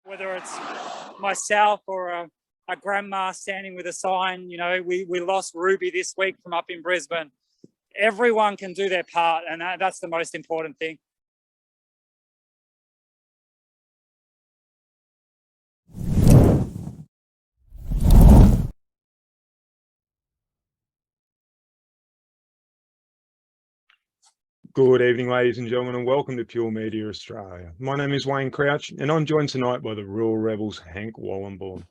Whether it's myself or a grandma standing with a sign, we lost Ruby this week from up in Brisbane. Everyone can do their part, and that's the most important thing. Good evening, ladies and gentlemen, and welcome to Pure Media Australia. My name is Wayne Crouch, and I'm joined tonight by the Rural Rebels, Henk Wallenborn.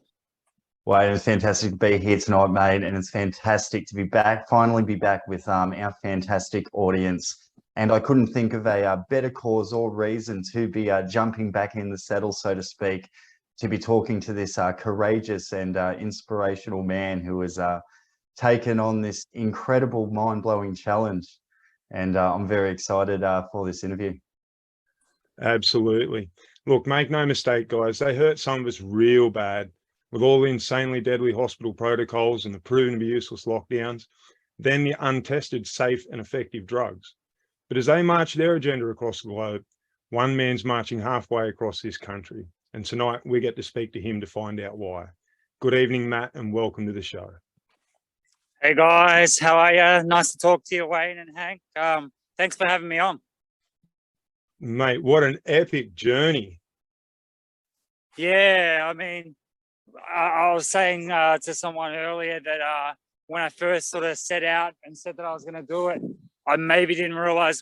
Wayne, it's fantastic to be here tonight, mate, and it's fantastic to be back, finally be back with our fantastic audience. And I couldn't think of a better cause or reason to be jumping back in the saddle, so to speak, to be talking to this courageous and inspirational man who has taken on this incredible, mind-blowing challenge. And I'm very excited for this interview. Absolutely. Look, make no mistake, guys, they hurt some of us real bad with all the insanely deadly hospital protocols and the proven to be useless lockdowns, then the untested, safe and effective drugs. But as they march their agenda across the globe, one man's marching halfway across this country. And tonight we get to speak to him to find out why. Good evening, Matt, and welcome to the show. Hey guys, how are you? Nice to talk to you, Wayne and Hank. Thanks for having me on. Mate, what an epic journey. Yeah, I mean, I was saying to someone earlier that when I first sort of set out and said that I was going to do it, I maybe didn't realize,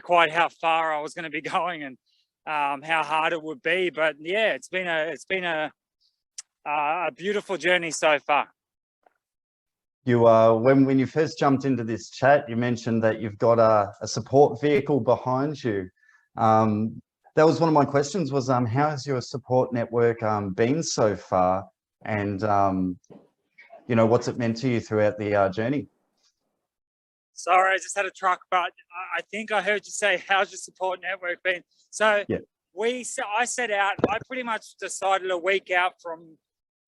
quite how far I was going to be going and how hard it would be. But yeah, it's been a beautiful journey so far. You when you first jumped into this chat, you mentioned that you've got a support vehicle behind you. That was one of my questions was, how has your support network been so far? And, what's it meant to you throughout the journey? Sorry, I just had a truck, but I think I heard you say, how's your support network been? So yeah. I set out, I pretty much decided a week out from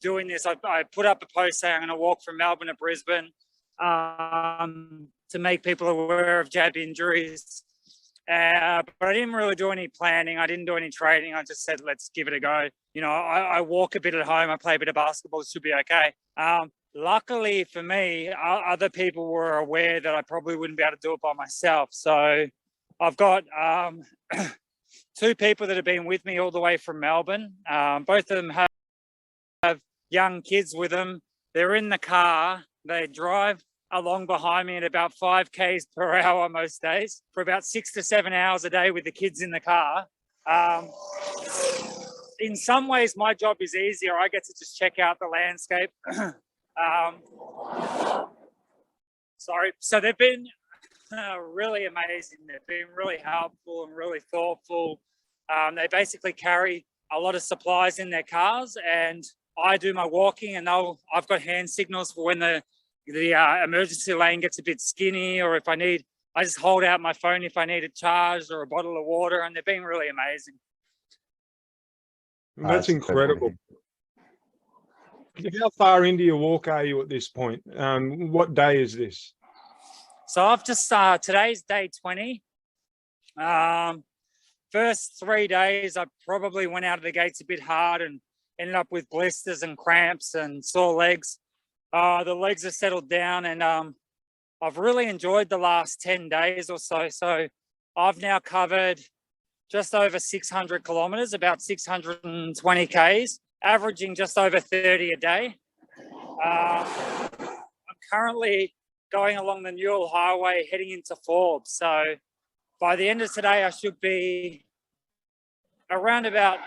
doing this. I put up a post saying I'm going to walk from Melbourne to Brisbane to make people aware of jab injuries. But I didn't really do any planning. I didn't do any training. I just said, let's give it a go. I walk a bit at home. I play a bit of basketball. It should be okay. Luckily for me, other people were aware that I probably wouldn't be able to do it by myself. So I've got two people that have been with me all the way from Melbourne. Both of them have young kids with them. They're in the car. They drive along behind me at about 5 k's per hour most days for about 6 to 7 hours a day with the kids in the car. In some ways, my job is easier. I get to just check out the landscape. So they've been really amazing. They've been really helpful and really thoughtful. They basically carry a lot of supplies in their cars, and I do my walking, and I've got hand signals for when the emergency lane gets a bit skinny, or if I just hold out my phone if I need a charge or a bottle of water, and they've been really amazing. That's incredible. How far into your walk are you at this point? What day is this? So I've just, today's day 20. First 3 days, I probably went out of the gates a bit hard and ended up with blisters and cramps and sore legs. The legs have settled down, and I've really enjoyed the last 10 days or so. So I've now covered just over 600 kilometers, about 620 k's, averaging just over 30 a day. I'm currently going along the Newell Highway heading into Forbes. So by the end of today, I should be around about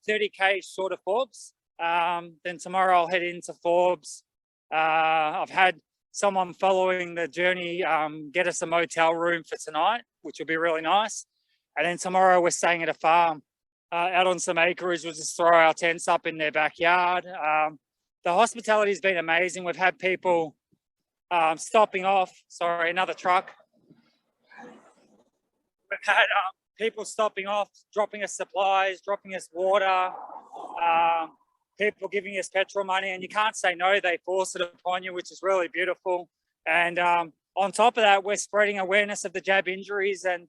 30 k's short of Forbes. Then tomorrow I'll head into Forbes. I've had someone following the journey get us a motel room for tonight, which will be really nice. And then tomorrow we're staying at a farm out on some acreage. We'll just throw our tents up in their backyard. The hospitality has been amazing. We've had people stopping off. Sorry, another truck. We've had people stopping off, dropping us supplies, dropping us water, people giving us petrol money, and you can't say no. They force it upon you, which is really beautiful. And on top of that, we're spreading awareness of the jab injuries and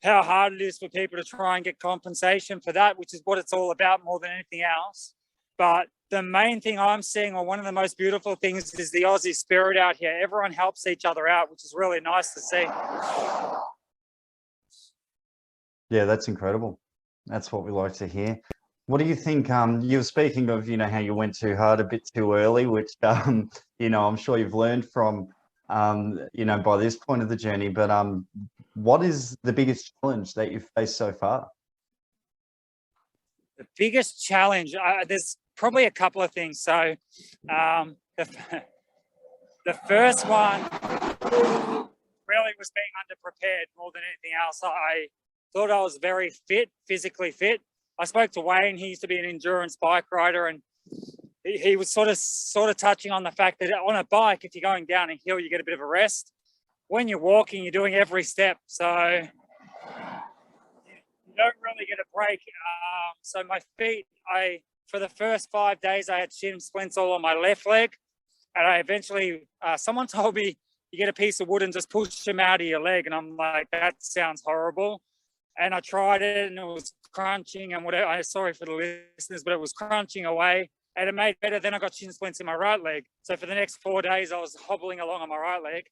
how hard it is for people to try and get compensation for that, which is what it's all about more than anything else. But the main thing I'm seeing, or one of the most beautiful things, is the Aussie spirit out here. Everyone helps each other out, which is really nice to see. Yeah, that's incredible. That's what we like to hear. What do you think? You were speaking of, how you went too hard a bit too early, which, I'm sure you've learned from, by this point of the journey. But what is the biggest challenge that you've faced so far? The biggest challenge, there's probably a couple of things. So the first one really was being underprepared more than anything else. I thought I was very fit, physically fit. I spoke to Wayne. He used to be an endurance bike rider, and he was sort of touching on the fact that on a bike, if you're going down a hill, you get a bit of a rest. When you're walking, you're doing every step, so you don't really get a break. So my feet, for the first 5 days, I had shin splints all on my left leg, and I eventually, someone told me you get a piece of wood and just push them out of your leg, and I'm like, that sounds horrible. And I tried it, and it was crunching and whatever. I'm sorry for the listeners, but it was crunching away, and it made better. Then I got shin splints in my right leg. So for the next 4 days, I was hobbling along on my right leg.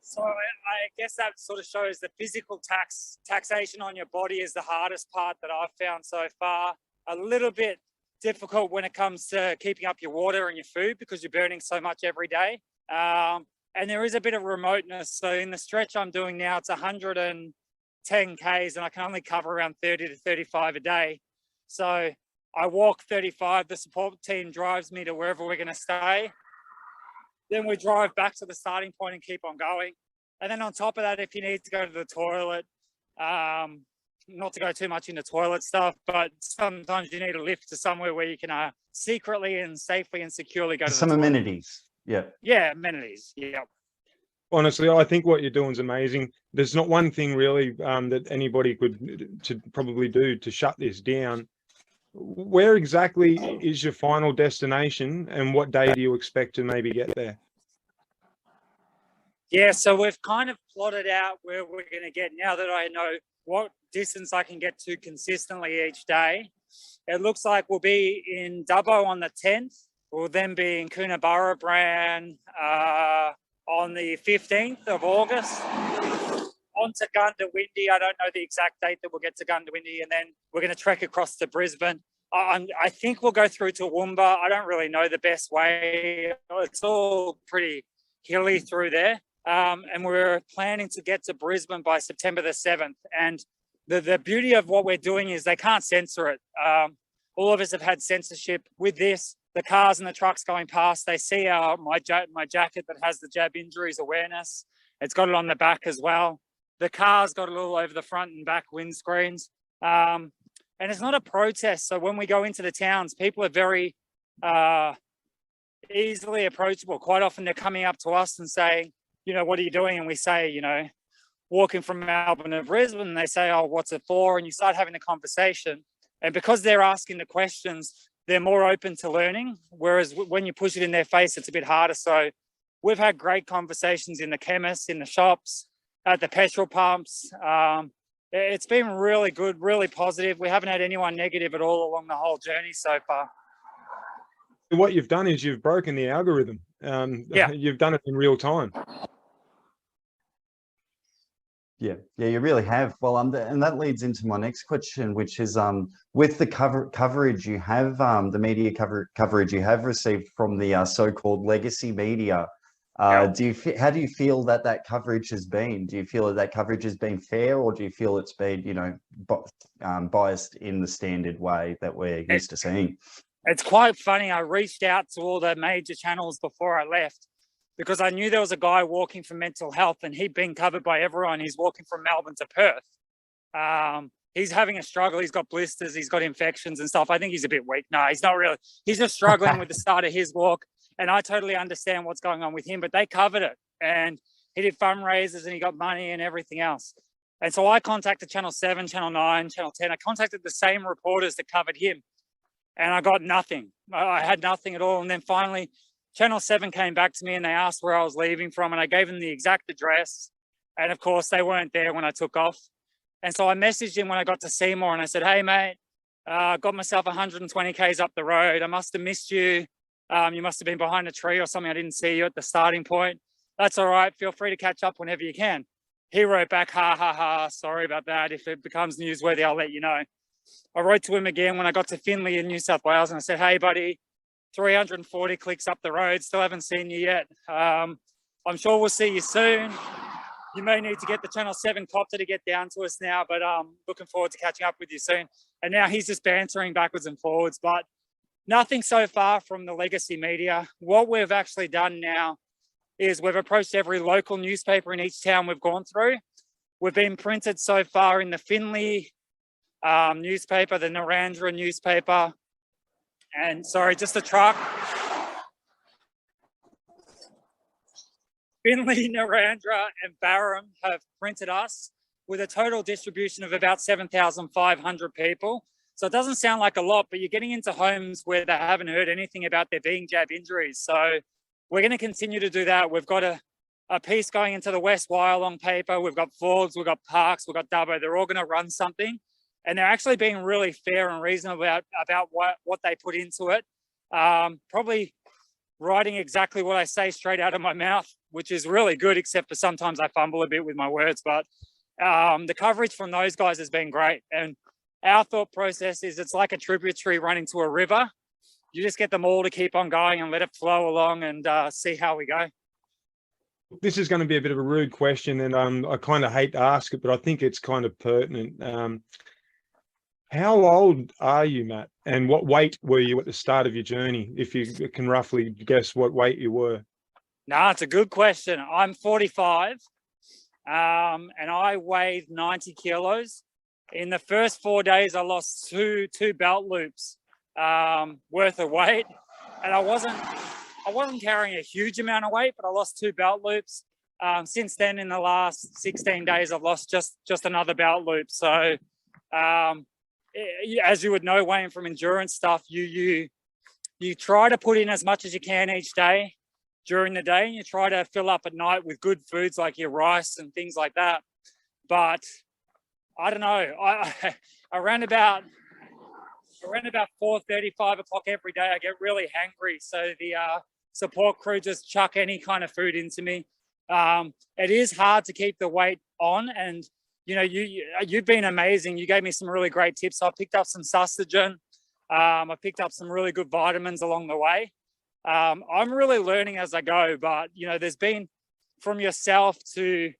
So I guess that sort of shows the physical taxation on your body is the hardest part that I've found so far. A little bit difficult when it comes to keeping up your water and your food because you're burning so much every day. And there is a bit of remoteness. So in the stretch I'm doing now, it's 110 Ks, and I can only cover around 30 to 35 a day. So I walk 35, the support team drives me to wherever we're going to stay. Then we drive back to the starting point and keep on going. And then on top of that, if you need to go to the toilet, not to go too much into toilet stuff, but sometimes you need a lift to somewhere where you can secretly and safely and securely go to some amenities. Yeah. Yeah, amenities. Yeah. Honestly, I think what you're doing is amazing. There's not one thing really that anybody could probably do to shut this down. Where exactly is your final destination, and what day do you expect to maybe get there? Yeah, so we've kind of plotted out where we're going to get now that I know what distance I can get to consistently each day. It looks like we'll be in Dubbo on the 10th. We'll then be in Coonabarra Brand on the 15th of August. On to Gundawindi. I don't know the exact date that we'll get to Gundawindi, and then we're going to trek across to Brisbane. I think we'll go through to Toowoomba. I don't really know the best way. It's all pretty hilly through there. And we're planning to get to Brisbane by September the 7th. And the beauty of what we're doing is they can't censor it. All of us have had censorship with this. The cars and the trucks going past, they see my jacket that has the jab injuries awareness. It's got it on the back as well. The car's got it all over the front and back windscreens. And it's not a protest. So when we go into the towns, people are very easily approachable. Quite often they're coming up to us and saying, what are you doing? And we say, walking from Melbourne to Brisbane. And they say, oh, what's it for? And you start having a conversation. And because they're asking the questions, they're more open to learning. Whereas when you push it in their face, it's a bit harder. So we've had great conversations in the chemists, in the shops, at the petrol pumps. It's been really good, really positive. We haven't had anyone negative at all along the whole journey so far. What you've done is you've broken the algorithm. Yeah. You've done it in real time. Yeah, you really have. Well, and that leads into my next question, which is with the coverage you have, the media coverage you have received from the so-called legacy media. How do you feel that coverage has been? Do you feel that coverage has been fair, or do you feel it's been, biased in the standard way that we're used to seeing? It's quite funny. I reached out to all the major channels before I left, because I knew there was a guy walking for mental health, and he'd been covered by everyone. He's walking from Melbourne to Perth. He's having a struggle. He's got blisters. He's got infections and stuff. I think he's a bit weak. No, he's not really. He's just struggling with the start of his walk. And I totally understand what's going on with him, but they covered it. And he did fundraisers and he got money and everything else. And so I contacted Channel 7, Channel 9, Channel 10. I contacted the same reporters that covered him, and I got nothing. I had nothing at all. And then finally, Channel 7 came back to me and they asked where I was leaving from, and I gave them the exact address. And of course, they weren't there when I took off. And so I messaged him when I got to Seymour and I said, hey, mate, got myself 120 Ks up the road. I must have missed you. You must have been behind a tree or something. I didn't see you at the starting point. That's all right. Feel free to catch up whenever you can. He wrote back, ha, ha, ha. Sorry about that. If it becomes newsworthy, I'll let you know. I wrote to him again when I got to Finley in New South Wales and I said, hey, buddy, 340 clicks up the road. Still haven't seen you yet. I'm sure we'll see you soon. You may need to get the Channel 7 copter to get down to us now, but looking forward to catching up with you soon. And now he's just bantering backwards and forwards, but nothing so far from the legacy media. What we've actually done now is we've approached every local newspaper in each town we've gone through. We've been printed so far in the Finley newspaper, the Narrandera newspaper, and sorry, just a truck. Finley, Narrandera and Barham have printed us with a total distribution of about 7,500 people. So it doesn't sound like a lot, but you're getting into homes where they haven't heard anything about there being jab injuries. So we're going to continue to do that. We've got a piece going into the West Wyalong paper. We've got Forbes, we've got Parks, we've got Dubbo. They're all going to run something. And they're actually being really fair and reasonable about what they put into it. Probably writing exactly what I say straight out of my mouth, which is really good, except for sometimes I fumble a bit with my words. But the coverage from those guys has been great. And our thought process is it's like a tributary running to a river. You just get them all to keep on going and let it flow along and see how we go. This is going to be a bit of a rude question, and I kind of hate to ask it, but I think it's kind of pertinent. How old are you, Matt? And what weight were you at the start of your journey? If you can roughly guess what weight you were. No, it's a good question. I'm 45 and I weighed 90 kilos. In the first 4 days, I lost two belt loops worth of weight. And I wasn't carrying a huge amount of weight, but I lost 2 belt loops. Since then, in the last 16 days, I've lost just another belt loop. So as you would know, Wayne, from endurance stuff, you try to put in as much as you can each day during the day, and you try to fill up at night with good foods like your rice and things like that. But I don't know, around about 4:30, 5 o'clock every day, I get really hangry. So the support crew just chuck any kind of food into me. It is hard to keep the weight on, and you know, you've been amazing. You gave me some really great tips. I picked up some Sustagen. I picked up some really good vitamins along the way. I'm really learning as I go, but you know, there's been, from yourself to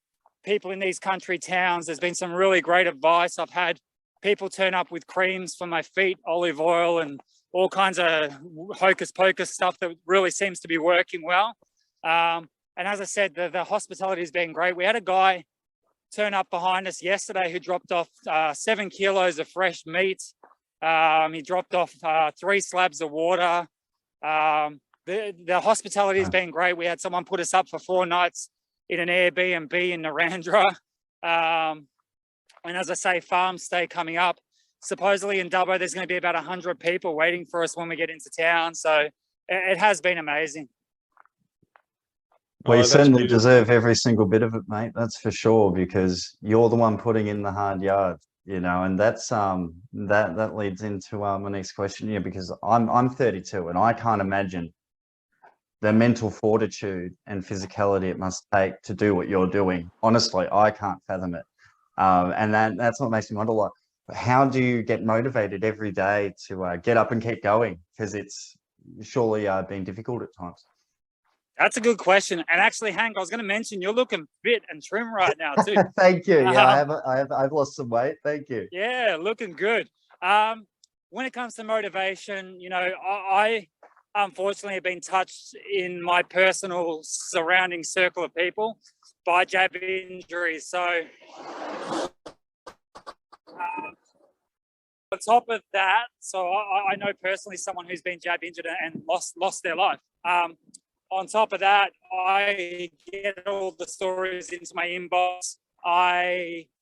people in these country towns, there's been some really great advice. I've had people turn up with creams for my feet, olive oil, and all kinds of hocus pocus stuff that really seems to be working well. And as I said, the hospitality has been great. We had a guy turn up behind us yesterday who dropped off 7 kilos of fresh meat. He dropped off 3 slabs of water. The hospitality has been great. We had someone put us up for 4 nights in an Airbnb in Narrandera. And as I say, farm stay coming up. Supposedly in Dubbo, there's going to be about 100 people waiting for us when we get into town. So it has been amazing. Well, you certainly beautiful. deserve every single bit of it, mate. That's for sure, because you're the one putting in the hard yard, you know, and that's that leads into my next question here, because I'm 32 and I can't imagine the mental fortitude and physicality it must take to do what you're doing. Honestly, I can't fathom it. And that's what makes me wonder, like, how do you get motivated every day to get up and keep going? Because it's surely been difficult at times. That's a good question. And actually, Henk, I was going to mention you're looking fit and trim right now too. Thank you. Yeah, I've lost some weight. Thank you. Yeah, looking good. When it comes to motivation, you know, I unfortunately have been touched in my personal surrounding circle of people by jab injuries. So on top of that, so I know personally someone who's been jab injured and lost their life. On top of that, I get all the stories into my inbox,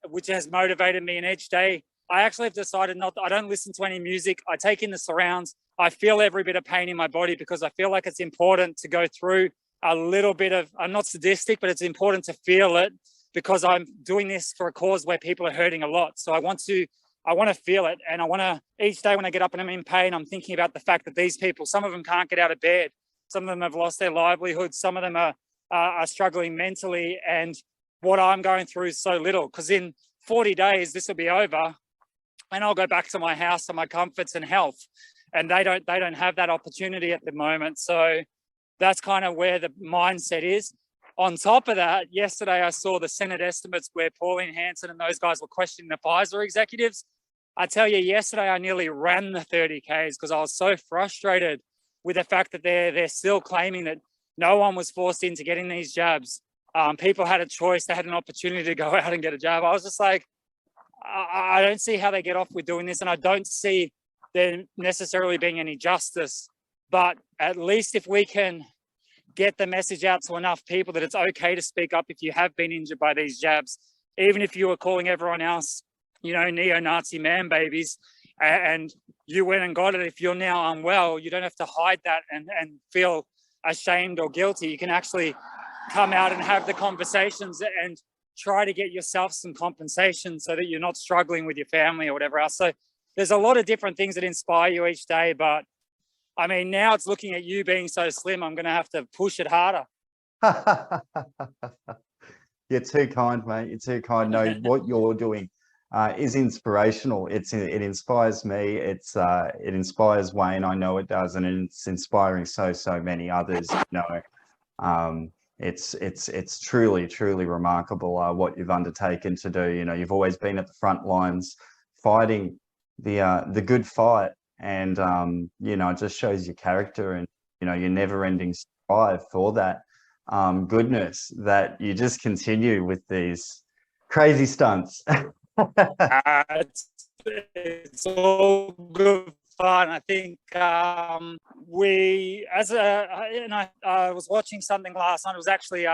which has motivated me. And each day, I actually have decided I don't listen to any music. I take in the surrounds. I feel every bit of pain in my body because I feel like it's important to go through a little bit of, I'm not sadistic, but it's important to feel it because I'm doing this for a cause where people are hurting a lot. So I want to feel it. And I want to, each day when I get up and I'm in pain, I'm thinking about the fact that these people, some of them can't get out of bed. Some of them have lost their livelihood. Some of them are struggling mentally. And what I'm going through is so little, because in 40 days, this will be over and I'll go back to my house and my comforts and health. And they don't have that opportunity at the moment. So that's kind of where the mindset is. On top of that, yesterday I saw the Senate estimates where Pauline Hanson and those guys were questioning the Pfizer executives. I tell you, yesterday I nearly ran the 30Ks because I was so frustrated with the fact that they're still claiming that no one was forced into getting these jabs. People had a choice. They had an opportunity to go out and get a jab. I was just like, I don't see how they get off with doing this. And I don't see there necessarily being any justice. But at least if we can get the message out to enough people that it's okay to speak up if you have been injured by these jabs, even if you were calling everyone else, you know, neo-Nazi man babies, and you went and got it. If you're now unwell, you don't have to hide that and feel ashamed or guilty. You can actually come out and have the conversations and try to get yourself some compensation so that you're not struggling with your family or whatever else. So there's a lot of different things that inspire you each day, but I mean, now it's looking at you being so slim, I'm going to have to push it harder. You're too kind, mate. You're too kind. No, what you're doing is inspirational. It inspires me. It inspires Wayne. I know it does, and it's inspiring so many others. You know, it's truly remarkable what you've undertaken to do. You know, you've always been at the front lines, fighting the good fight. And, you know, it just shows your character and, you know, your never-ending strive for that goodness, that you just continue with these crazy stunts. It's all good fun. I think I was watching something last night. It was actually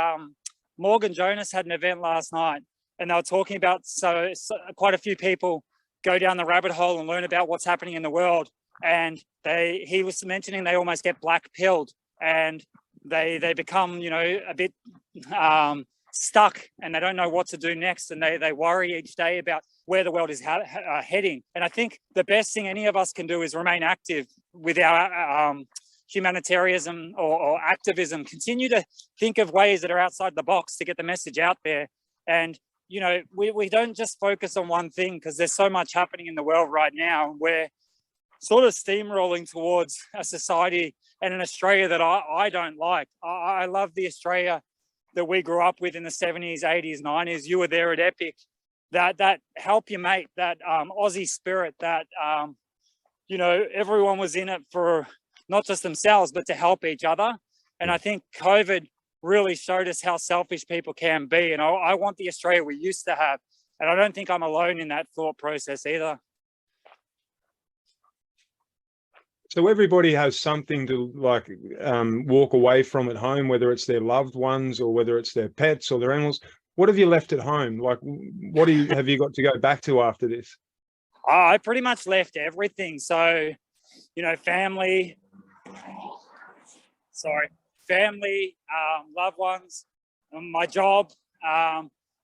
Morgan Jonas had an event last night, and they were talking about so quite a few people go down the rabbit hole and learn about what's happening in the world. And he was mentioning they almost get black pilled and they become, you know, a bit stuck and they don't know what to do next. And they worry each day about where the world is heading. And I think the best thing any of us can do is remain active with our humanitarianism or activism. Continue to think of ways that are outside the box to get the message out there. And you know, we don't just focus on one thing, because there's so much happening in the world right now. We're sort of steamrolling towards a society and an Australia that I don't like. I love the Australia that we grew up with in the 70s, 80s, 90s. You were there at Epic. That help your mate, that Aussie spirit, that, you know, everyone was in it for not just themselves, but to help each other. And I think COVID really showed us how selfish people can be. And I want the Australia we used to have. And I don't think I'm alone in that thought process either. So everybody has something to like walk away from at home, whether it's their loved ones or whether it's their pets or their animals. What have you left at home? Like, what have you got to go back to after this? I pretty much left everything. So, you know, family, loved ones, my job.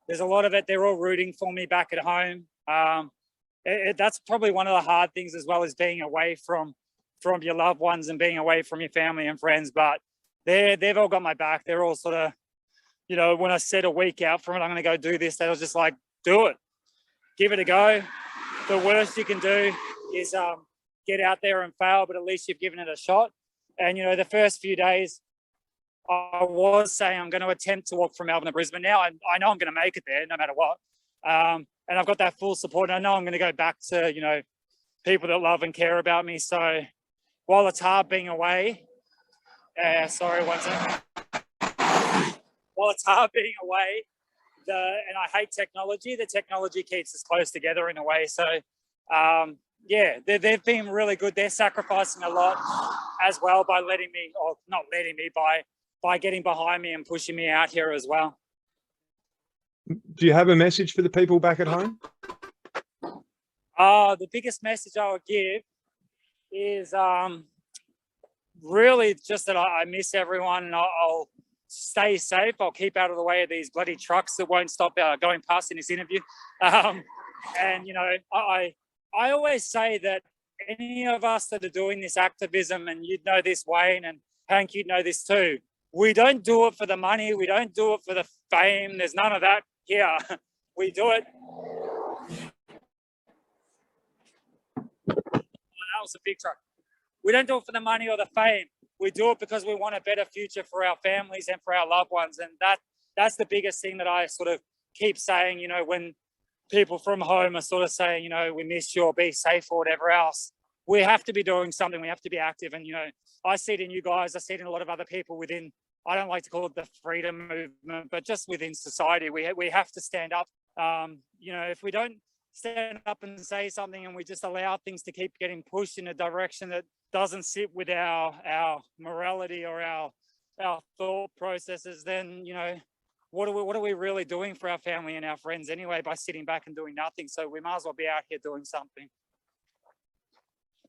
There's a lot of it. They're all rooting for me back at home. That's probably one of the hard things, as well as being away from your loved ones and being away from your family and friends. But they've all got my back. They're all sort of, you know, when I said a week out from it, I'm going to go do this, they was just like, do it, give it a go. The worst you can do is get out there and fail, but at least you've given it a shot. And, you know, the first few days, I was saying I'm going to attempt to walk from Melbourne to Brisbane. Now I know I'm going to make it there no matter what. And I've got that full support. And I know I'm going to go back to, you know, people that love and care about me. So while it's hard being away, sorry, one second. While it's hard being away, and I hate technology, the technology keeps us close together in a way. So, yeah, they've been really good. They're sacrificing a lot as well by letting me, or not letting me, by getting behind me and pushing me out here as well. Do you have a message for the people back at home? The biggest message I would give is really just that I miss everyone, and I'll stay safe. I'll keep out of the way of these bloody trucks that won't stop going past in this interview. And, you know, I always say that any of us that are doing this activism, and you'd know this, Wayne, and Hank, you'd know this too, we don't do it for the money. We don't do it for the fame. There's none of that here. We do it. That was a big truck. We don't do it for the money or the fame. We do it because we want a better future for our families and for our loved ones. And that's the biggest thing that I sort of keep saying, you know, when people from home are sort of saying, you know, we miss you or be safe or whatever else. We have to be doing something. We have to be active. And, you know, I see it in you guys. I see it in a lot of other people within, I don't like to call it the freedom movement, but just within society, we have to stand up. You know, if we don't stand up and say something and we just allow things to keep getting pushed in a direction that doesn't sit with our morality or our thought processes, then, you know, what are we really doing for our family and our friends anyway by sitting back and doing nothing? So we might as well be out here doing something.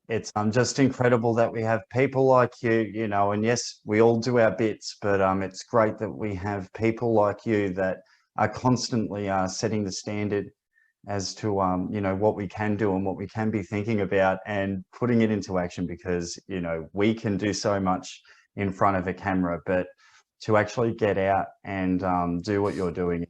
It's just incredible that we have people like you, you know, and yes, we all do our bits, but it's great that we have people like you that are constantly setting the standard as to you know, what we can do and what we can be thinking about and putting it into action, because, you know, we can do so much in front of a camera, but to actually get out and do what you're doing,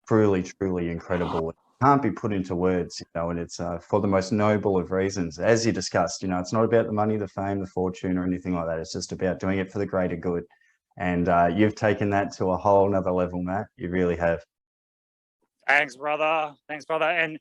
truly, truly incredible. It can't be put into words, you know, and it's for the most noble of reasons. As you discussed, you know, it's not about the money, the fame, the fortune or anything like that. It's just about doing it for the greater good. And you've taken that to a whole nother level, Matt. You really have. Thanks, brother. Thanks, brother. And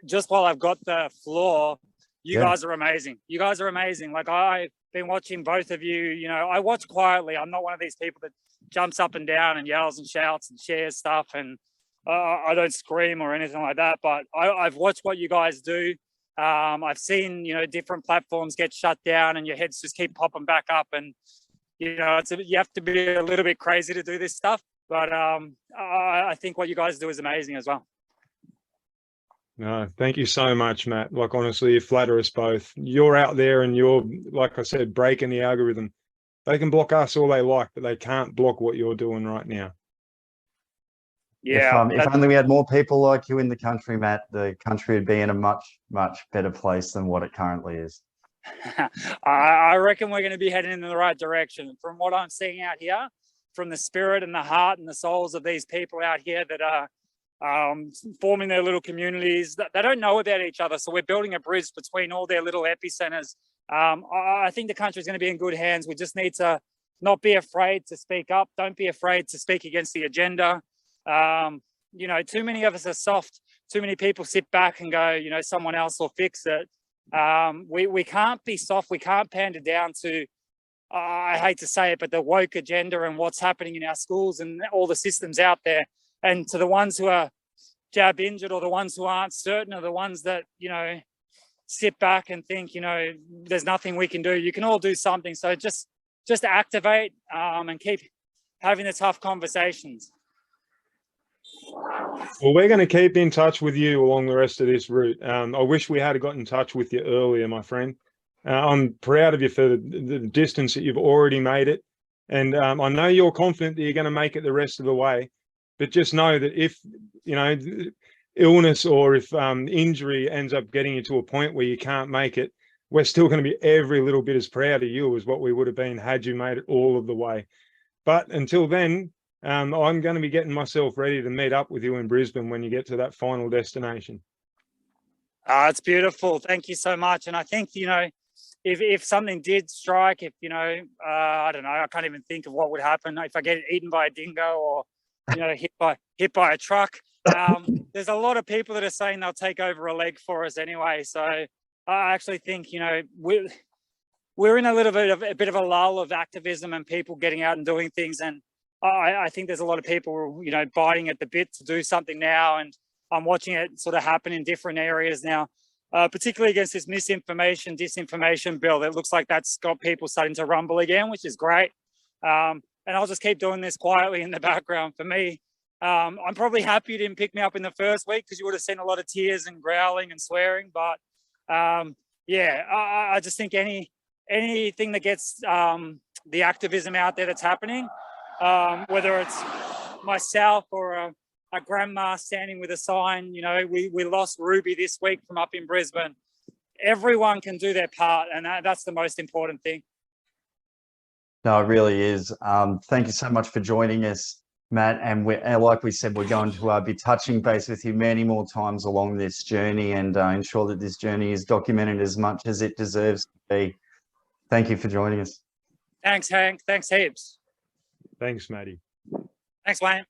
just while I've got the floor, you guys are amazing. You guys are amazing. Like, I've been watching both of you. You know, I watch quietly. I'm not one of these people that jumps up and down and yells and shouts and shares stuff. And I don't scream or anything like that. But I've watched what you guys do. I've seen, you know, different platforms get shut down and your heads just keep popping back up. And, you know, you have to be a little bit crazy to do this stuff. But I think what you guys do is amazing as well. No, thank you so much, Matt. Like, honestly, you flatter us both. You're out there and you're, like I said, breaking the algorithm. They can block us all they like, but they can't block what you're doing right now. Yeah. If only we had more people like you in the country, Matt, the country would be in a much, much better place than what it currently is. I reckon we're going to be heading in the right direction. From what I'm seeing out here, from the spirit and the heart and the souls of these people out here that are forming their little communities. They don't know about each other. So we're building a bridge between all their little epicenters. I think the country is going to be in good hands. We just need to not be afraid to speak up. Don't be afraid to speak against the agenda. You know, too many of us are soft. Too many people sit back and go, you know, someone else will fix it. We can't be soft. We can't pander down to, I hate to say it, but the woke agenda and what's happening in our schools and all the systems out there. And to the ones who are jab injured or the ones who aren't certain, or the ones that, you know, sit back and think, you know, there's nothing we can do. You can all do something. So just activate and keep having the tough conversations. Well, we're going to keep in touch with you along the rest of this route. I wish we had got in touch with you earlier, my friend. I'm proud of you for the distance that you've already made it. And I know you're confident that you're going to make it the rest of the way. But just know that if, you know, illness or if injury ends up getting you to a point where you can't make it, we're still going to be every little bit as proud of you as what we would have been had you made it all of the way. But until then, I'm going to be getting myself ready to meet up with you in Brisbane when you get to that final destination. It's beautiful. Thank you so much. And I think, you know, if something did strike, if, you know, I don't know, I can't even think of what would happen if I get eaten by a dingo or, you know, hit by a truck. There's a lot of people that are saying they'll take over a leg for us anyway. So I actually think, you know, we're in a bit of a lull of activism and people getting out and doing things. And I think there's a lot of people, you know, biting at the bit to do something now. And I'm watching it sort of happen in different areas now, particularly against this misinformation, disinformation bill. It looks like that's got people starting to rumble again, which is great. And I'll just keep doing this quietly in the background. For me, I'm probably happy you didn't pick me up in the first week because you would have seen a lot of tears and growling and swearing. But yeah, I just think anything that gets the activism out there that's happening, whether it's myself or a grandma standing with a sign. You know, we lost Ruby this week from up in Brisbane. Everyone can do their part, and that's the most important thing. No, it really is. Thank you so much for joining us, Matt. And like we said, we're going to be touching base with you many more times along this journey and ensure that this journey is documented as much as it deserves to be. Thank you for joining us. Thanks, Hank. Thanks, heaps. Thanks, Matty. Thanks, Wayne.